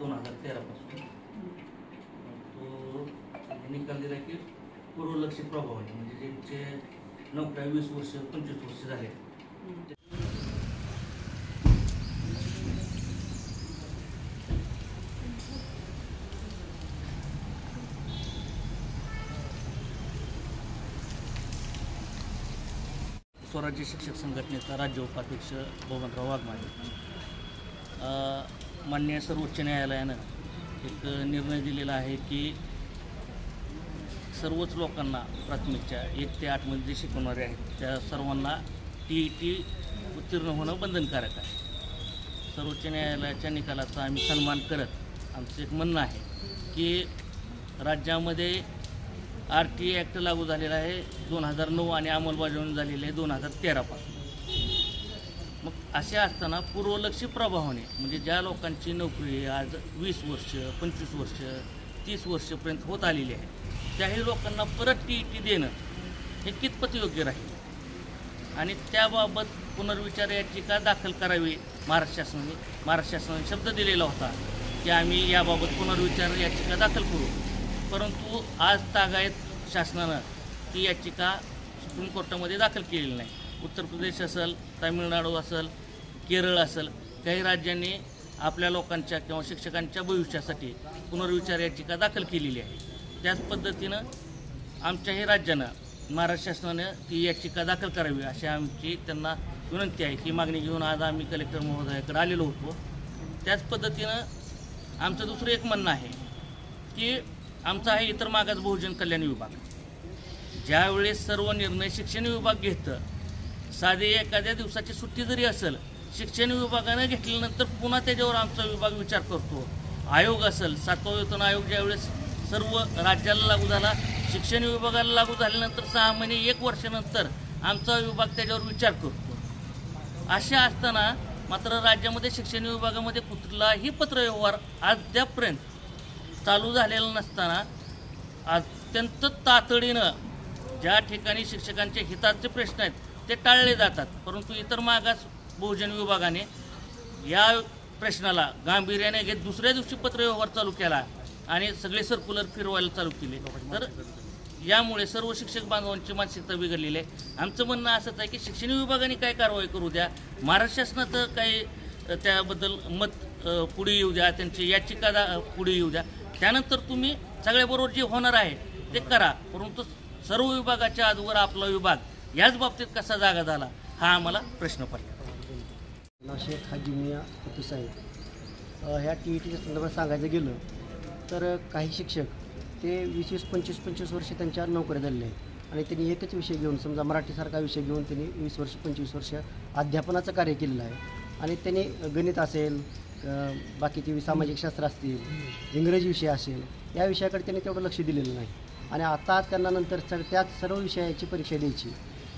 2013 पासून तो निकाल दिला की पूर्वलक्षी प्रभाव आहे, म्हणजे ज्यांचे नोकऱ्या 20 वर्ष 25 वर्ष झाले. स्वराज्य शिक्षक संघटनेचा राज्य उपाध्यक्ष बबनराव वाघमारे. माननीय सर्वोच्च न्यायालयानं एक निर्णय दिलेला आहे की सर्वच लोकांना प्राथमिकच्या 1 ते 8 मध्ये जे शिकवणारे आहेत त्या सर्वांना TET उत्तीर्ण होणं बंधनकारक आहे. सर्वोच्च न्यायालयाच्या निकालाचा आम्ही सन्मान करत आमचं एक म्हणणं आहे की राज्यामध्ये RTI ॲक्ट लागू झालेला आहे 2009 आणि अंमलबजावणी झालेली आहे 2013 पासून. मग असे असताना पूर्वलक्षी प्रभावाने म्हणजे ज्या लोकांची नोकरी आज 20 वर्ष 25 वर्ष 30 वर्षपर्यंत होत आलेली आहे त्याही लोकांना परत TET देणं हे कितपत योग्य राहील आणि त्याबाबत पुनर्विचार याचिका दाखल करावी. महाराष्ट्र शासनाने शब्द दिलेला होता की आम्ही याबाबत पुनर्विचार याचिका दाखल करू, परंतु आज तागायत शासनानं ती याचिका सुप्रीम कोर्टामध्ये दाखल केलेली नाही. उत्तर प्रदेश असेल, तामिळनाडू असेल, केरळ असेल, काही राज्यांनी आपल्या लोकांच्या किंवा शिक्षकांच्या भविष्यासाठी पुनर्विचार याचिका दाखल केलेली आहे. त्याच पद्धतीनं आमच्याही राज्यानं महाराष्ट्र शासनानं ती याचिका दाखल करावी अशी आमची त्यांना विनंती आहे. ही मागणी घेऊन आज आम्ही कलेक्टर महोदयाकडे आलेलो होतो. त्याच पद्धतीनं आमचं दुसरं एक म्हणणं आहे की आमचा आहे इतर मागास बहुजन कल्याण विभाग. ज्यावेळेस सर्व निर्णय शिक्षण विभाग घेतं, साधे एखाद्या दिवसाची सुट्टी जरी असेल शिक्षण विभागानं घेतल्यानंतर पुन्हा त्याच्यावर आमचा विभाग विचार करतो. आयोग असेल, 7वा वेतन आयोग ज्यावेळेस सर्व राज्याला लागू झाला, शिक्षण विभागाला लागू झाल्यानंतर 6 महिने 1 वर्षानंतर आमचा विभाग त्याच्यावर विचार करतो. अशा असताना मात्र राज्यामध्ये शिक्षण विभागामध्ये कुठलाही पत्रव्यवहार अद्यापर्यंत चालू झालेला नसताना अत्यंत तातडीनं ज्या ठिकाणी शिक्षकांच्या हिताचे प्रश्न आहेत ते टाळले जातात, परंतु इतर मागास बहुजन विभागाने या प्रश्नाला गांभीर्याने घेत दुसऱ्या दिवशी पत्रव्यवहार चालू केला आणि सगळे सर्क्युलर फिरवायला चालू केले. तर यामुळे सर्व शिक्षक बांधवांची मानसिकता बिघडलेली आहे. आमचं म्हणणं असंच आहे की शिक्षण विभागाने काय कारवाई करू द्या, महाराष्ट्र शासनाचं काही त्याबद्दल मत पुढे येऊ द्या, त्यांची याचिका पुढे येऊ द्या, त्यानंतर तुम्ही सगळ्याबरोबर जे होणार आहे ते करा. परंतु सर्व विभागाच्या आजवर आपला विभाग याच बाबतीत कसा जागा झाला हा आम्हाला प्रश्न पडला. शेख हाजी मिया साहेब, ह्या TETच्या संदर्भात सांगायचं गेलं तर काही शिक्षक ते 20-25 वर्ष त्यांच्या नोकऱ्या झालेल्या आहेत आणि त्यांनी एकच विषय घेऊन समजा मराठीसारखा विषय घेऊन त्यांनी 20 वर्ष 25 वर्ष अध्यापनाचं कार्य केलेलं आहे आणि त्यांनी गणित असेल, बाकीचे सामाजिक शास्त्र असतील, इंग्रजी विषय असेल, या विषयाकडे त्यांनी तेवढं लक्ष दिलेलं नाही आणि आता त्यांना नंतर त्याच सर्व विषयाची परीक्षा द्यायची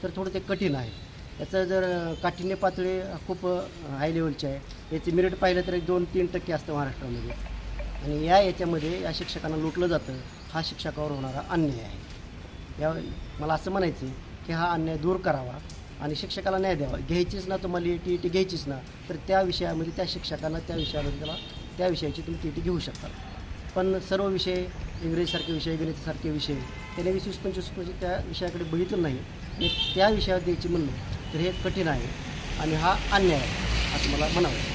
तर थोडं ते कठीण आहे. याचं जर काठिण्य पातळी खूप हाय लेवलची आहे. याचे मेरिट पाहिलं तर 2-3% असतं महाराष्ट्रामध्ये आणि याच्यामध्ये या शिक्षकांना लुटलं जातं. हा शिक्षकावर होणारा अन्याय आहे. मला असं म्हणायचं की हा अन्याय दूर करावा आणि शिक्षकाला न्याय द्यावा. घ्यायचीच ना तुम्हाला TET घ्यायचीच ना तर त्या विषयामध्ये त्या शिक्षकांना त्या विषयामध्ये त्या विषयाची तुम्ही TET घेऊ शकता. पण सर्व विषय इंग्रजीसारखे विषय, गणितासारखे विषय त्याने 20-25 वर्ष त्या विषयाकडे बघितलं नाही आणि त्या विषयावर द्यायची म्हणणं तर हे कठीण आहे आणि हा अन्याय आहे असं मला म्हणावं.